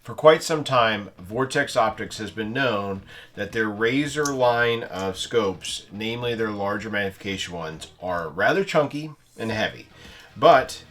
For quite some time, Vortex Optics has been known that their Razor line of scopes, namely their larger magnification ones, are rather chunky and heavy. But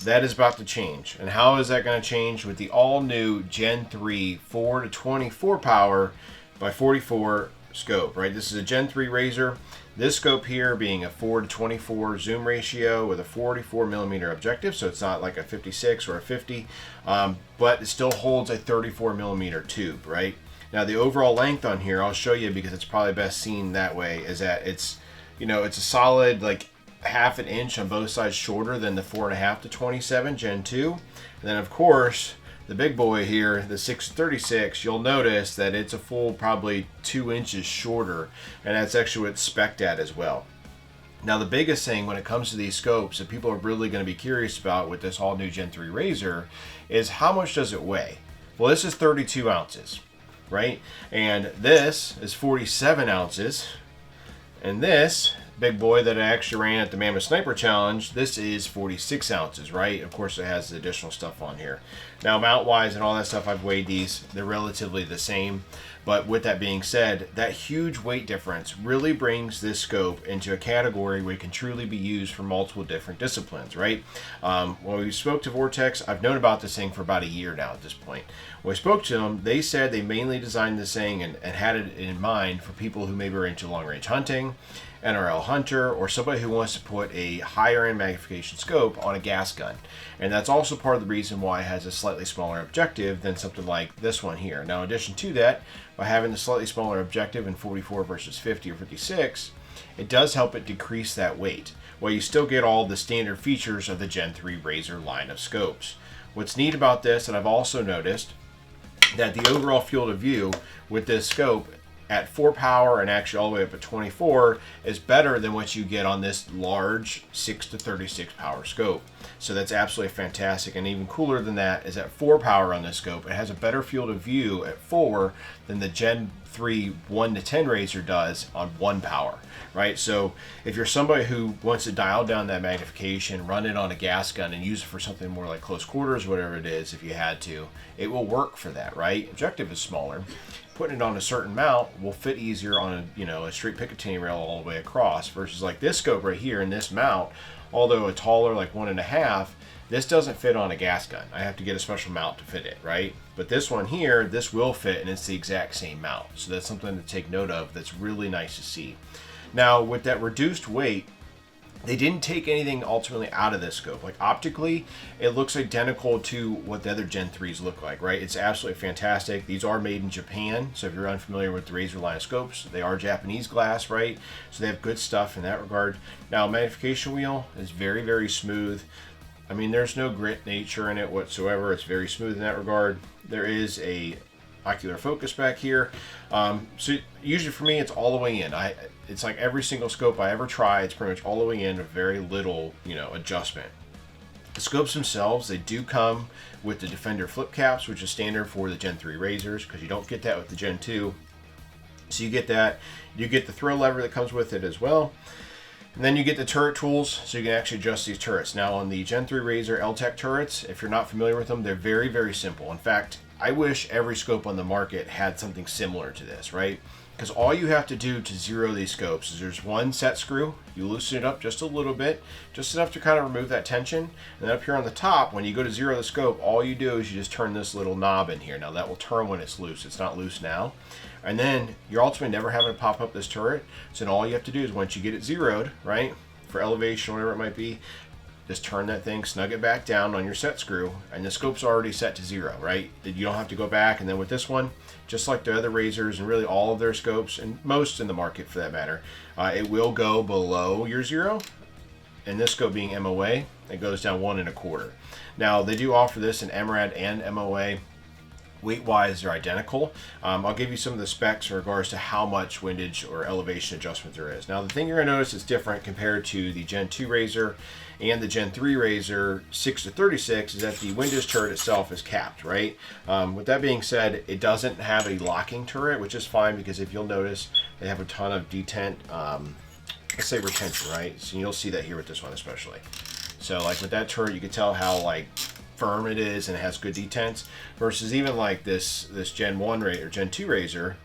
that is about to change. And how is that going to change? With the all-new Gen 3 4 to 24 power by 44 scope, right? This is a Gen 3 Razor. This scope here being a 4 to 24 zoom ratio with a 44mm objective, so it's not like a 56 or a 50, but it still holds a 34mm tube, right? Now the overall length on here, I'll show you because it's probably best seen that way, is that it's, you know, it's a solid like half an inch on both sides shorter than the 4.5 to 27 Gen 2. And then of course, the big boy here, the 636, you'll notice that it's a full probably 2 inches shorter, and that's actually what it's spec'd at as well. Now the biggest thing when it comes to these scopes that people are really going to be curious about with this all new Gen 3 Razor is how much does it weigh? Well, this is 32 ounces, right? And this is 47 ounces, and this big boy that I actually ran at the Mammoth Sniper Challenge, this is 46 ounces, right? Of course, it has the additional stuff on here. Now, mount-wise and all that stuff, I've weighed these. They're relatively the same. But with that being said, that huge weight difference really brings this scope into a category where it can truly be used for multiple different disciplines, right? When we spoke to Vortex, I've known about this thing for about a year now at this point. When we spoke to them, they said they mainly designed this thing and had it in mind for people who maybe are into long-range hunting, NRL Hunter, or somebody who wants to put a higher end magnification scope on a gas gun. And that's also part of the reason why it has a slightly smaller objective than something like this one here. Now, in addition to that, by having the slightly smaller objective in 44 versus 50 or 56, it does help it decrease that weight, while you still get all the standard features of the Gen 3 Razor line of scopes. What's neat about this, and I've also noticed, that the overall field of view with this scope at 4 power and actually all the way up at 24 is better than what you get on this large 6 to 36 power scope. So that's absolutely fantastic. And even cooler than that is at 4 power on this scope, it has a better field of view at 4 than the Gen 3 1 to 10 Razor does on 1 power, right? So if you're somebody who wants to dial down that magnification, run it on a gas gun and use it for something more like close quarters, whatever it is, if you had to, it will work for that, right? Objective is smaller. Putting it on a certain mount will fit easier on a, you know, a straight Picatinny rail all the way across, versus like this scope right here in this mount, although a taller like 1.5, this doesn't fit on a gas gun. I have to get a special mount to fit it, right? But this one here, this will fit, and it's the exact same mount. So that's something to take note of that's really nice to see. Now, with that reduced weight, they didn't take anything ultimately out of this scope. Like optically, it looks identical to what the other Gen 3s look like, right? It's absolutely fantastic. These are made in Japan, so if you're unfamiliar with the Razor line of scopes, they are Japanese glass, right? So they have good stuff in that regard. Now, magnification wheel is very, very smooth. I mean, there's no grit nature in it whatsoever. It's very smooth in that regard. There is a ocular focus back here. So usually for me, it's all the way in. It's like every single scope I ever try, it's pretty much all the way in with very little, you know, adjustment. The scopes themselves, they do come with the Defender flip caps, which is standard for the Gen 3 Razors, because you don't get that with the Gen 2. So you get that. You get the throw lever that comes with it as well. And then you get the turret tools, so you can actually adjust these turrets. Now on the Gen 3 Razor LTEC turrets, if you're not familiar with them, they're very, very simple. In fact, I wish every scope on the market had something similar to this, right? Because all you have to do to zero these scopes is there's one set screw, you loosen it up just a little bit, just enough to kind of remove that tension, and then up here on the top, when you go to zero the scope, all you do is you just turn this little knob in here. Now that will turn when it's loose, it's not loose now. And then you're ultimately never having to pop up this turret, so then all you have to do is once you get it zeroed, right, for elevation or whatever it might be, just turn that thing, snug it back down on your set screw, and the scope's already set to 0, right? You don't have to go back. And then with this one, just like the other Razors and really all of their scopes, and most in the market for that matter, it will go below your 0. And this scope being MOA, it goes down 1 1/4. Now, they do offer this in MRAD and MOA. Weight-wise, they're identical. I'll give you some of the specs in regards to how much windage or elevation adjustment there is. Now, the thing you're going to notice is different compared to the Gen 2 Razor and the Gen 3 Razor 6 to 36 is that the windage turret itself is capped, right? With that being said, it doesn't have a locking turret, which is fine because if you'll notice, they have a ton of detent, let's say retention, right? So you'll see that here with this one especially. So like with that turret, you can tell how like firm it is and it has good detents, versus even like this Gen 1 or Gen 2 razor,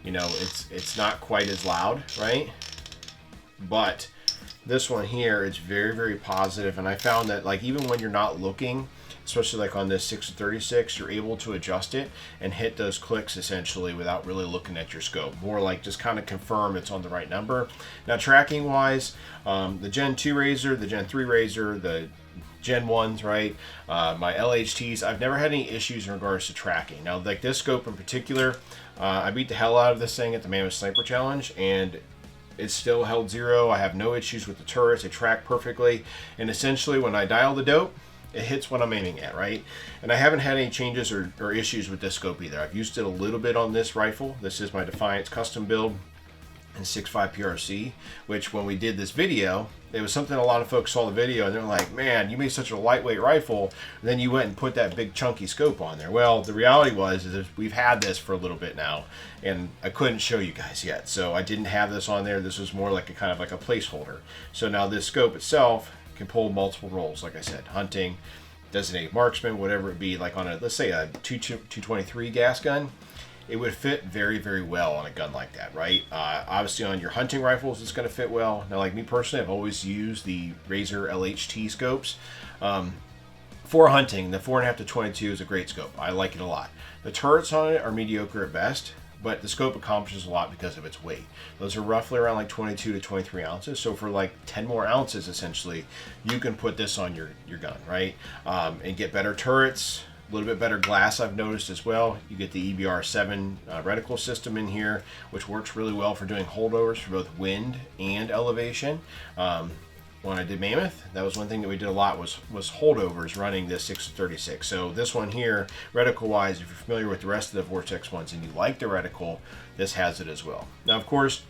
you know, it's not quite as loud, right? But this one here, it's very, very positive, and I found that like even when you're not looking, especially like on this 6-36, you're able to adjust it and hit those clicks essentially without really looking at your scope. More like just kind of confirm it's on the right number. Now tracking wise, the Gen 2 razor, the Gen 3 razor, the Gen 1s, right? My LHTs, I've never had any issues in regards to tracking. Now like this scope in particular, I beat the hell out of this thing at the Mammoth Sniper Challenge, and it's still held 0. I have no issues with the turrets. They track perfectly. And essentially when I dial the dope, it hits what I'm aiming at, right? And I haven't had any changes or issues with this scope either. I've used it a little bit on this rifle. This is my Defiance custom build in 6.5 PRC, which when we did this video, it was something a lot of folks saw the video and they're like, man, you made such a lightweight rifle, and then you went and put that big chunky scope on there. Well, the reality is we've had this for a little bit now, and I couldn't show you guys yet, so I didn't have this on there. This was more like a kind of like a placeholder. So now this scope itself can pull multiple roles, like I said, hunting, designated marksman, whatever it be, like on a, let's say a 223 gas gun, it would fit very, very well on a gun like that, right? Obviously on your hunting rifles, it's gonna fit well. Now, like me personally, I've always used the Razor LHT scopes. For hunting, the 4.5 to 22 is a great scope. I like it a lot. The turrets on it are mediocre at best, but the scope accomplishes a lot because of its weight. Those are roughly around like 22 to 23 ounces. So for like 10 more ounces, essentially, you can put this on your gun, right? And get better turrets, a little bit better glass I've noticed as well. You get the EBR7 reticle system in here, which works really well for doing holdovers for both wind and elevation. When I did Mammoth, that was one thing that we did a lot was holdovers running this 6-36. So this one here, reticle wise, if you're familiar with the rest of the Vortex ones and you like the reticle, this has it as well. Now of course,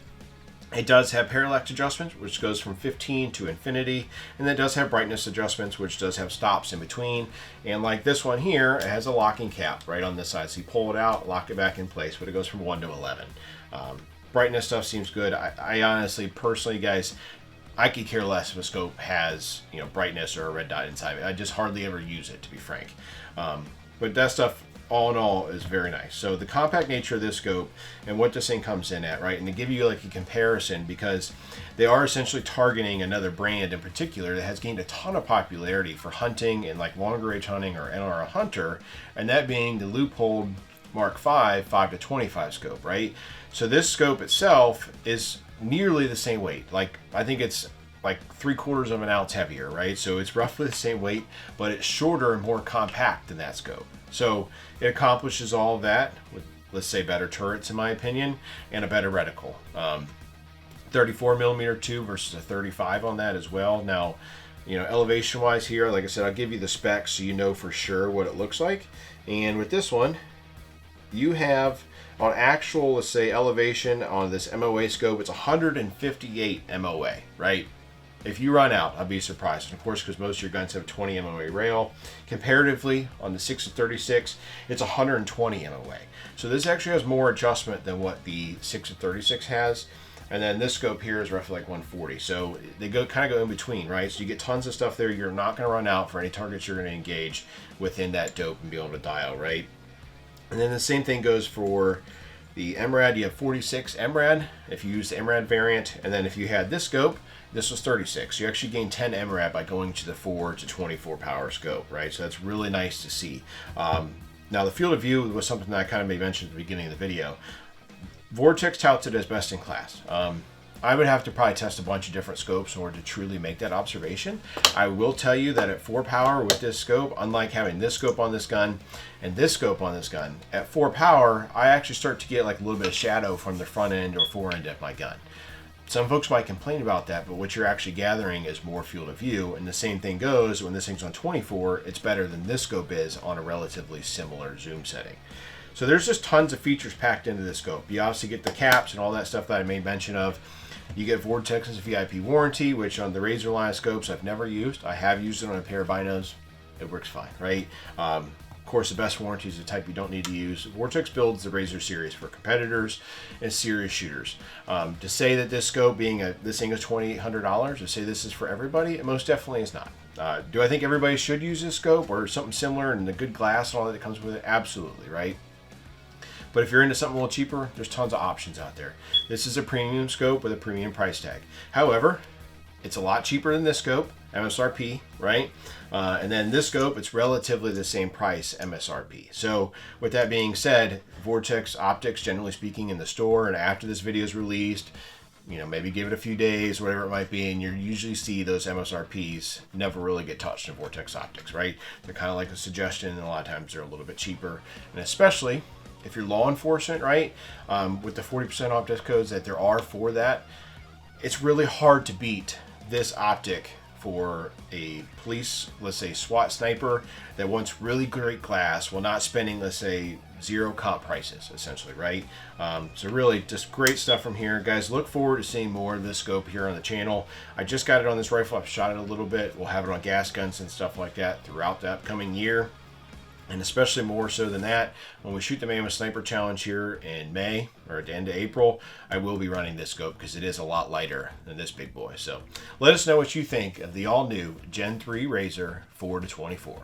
it does have parallax adjustments, which goes from 15 to infinity, and it does have brightness adjustments, which does have stops in between. And like this one here, it has a locking cap right on this side. So you pull it out, lock it back in place, but it goes from 1 to 11. Brightness stuff seems good. I honestly, personally, guys, I could care less if a scope has, you know, brightness or a red dot inside of it. I just hardly ever use it, to be frank. But that stuff, all in all, is very nice. So the compact nature of this scope and what this thing comes in at, right? And to give you like a comparison, because they are essentially targeting another brand in particular that has gained a ton of popularity for hunting and like longer range hunting, or NRL Hunter, and that being the Leupold Mark V 5 to 25 scope, right? So this scope itself is nearly the same weight. Like I think it's like 3/4 of an ounce heavier, right? So it's roughly the same weight, but it's shorter and more compact than that scope. So it accomplishes all of that with, let's say, better turrets in my opinion, and a better reticle. 34mm 2 versus a 35 on that as well. Now, you know, elevation wise here, like I said, I'll give you the specs so you know for sure what it looks like. And with this one, you have on actual, let's say, elevation on this MOA scope, it's 158 MOA, right? If you run out, I'd be surprised. And of course, because most of your guns have 20 MOA rail. Comparatively, on the 6-36, it's 120 MOA. So this actually has more adjustment than what the 6-36 has. And then this scope here is roughly like 140. So they kind of go in between, right? So you get tons of stuff there. You're not going to run out for any targets you're going to engage within that dope and be able to dial, right? And then the same thing goes for the MRAD. You have 46 MRAD if you use the MRAD variant. And then if you had this scope, this was 36. You actually gain 10 MRAD by going to the 4 to 24 power scope, right? So that's really nice to see. Now the field of view was something that I kind of made mention at the beginning of the video. Vortex touts it as best in class. I would have to probably test a bunch of different scopes in order to truly make that observation. I will tell you that at 4 power with this scope, unlike having this scope on this gun and this scope on this gun, at 4 power, I actually start to get like a little bit of shadow from the front end or fore end of my gun. Some folks might complain about that, but what you're actually gathering is more field of view. And the same thing goes when this thing's on 24, it's better than this scope is on a relatively similar zoom setting. So there's just tons of features packed into this scope. You obviously get the caps and all that stuff that I made mention of. You get Vortex's VIP warranty, which on the Razor line of scopes I've never used. I have used it on a pair of binos. It works fine, right? Of course, the best warranty is the type you don't need to use. Vortex builds the Razor series for competitors and serious shooters. To say that this scope, this thing is $2,800, to say this is for everybody, it most definitely is not. Do I think everybody should use this scope or something similar and the good glass and all that comes with it? Absolutely, right? But if you're into something a little cheaper, there's tons of options out there. This is a premium scope with a premium price tag. However, it's a lot cheaper than this scope, MSRP, right? And then this scope, it's relatively the same price, MSRP. So with that being said, Vortex optics, generally speaking, in the store, and after this video is released, maybe give it a few days, whatever it might be, and you usually see those MSRPs never really get touched in Vortex optics, right? They're kind of like a suggestion, and a lot of times they're a little bit cheaper, and especially if you're law enforcement, right? With the 40% off disc codes that there are for that, it's really hard to beat this optic for a police, let's say SWAT sniper that wants really great glass while not spending, let's say, zero comp prices, essentially, right? So really just great stuff from here. Guys, look forward to seeing more of this scope here on the channel. I just got it on this rifle. I've shot it a little bit. We'll have it on gas guns and stuff like that throughout the upcoming year. And especially more so than that, when we shoot the Mammoth Sniper Challenge here in May or at the end of April, I will be running this scope because it is a lot lighter than this big boy. So let us know what you think of the all-new Gen 3 Razor 4-24.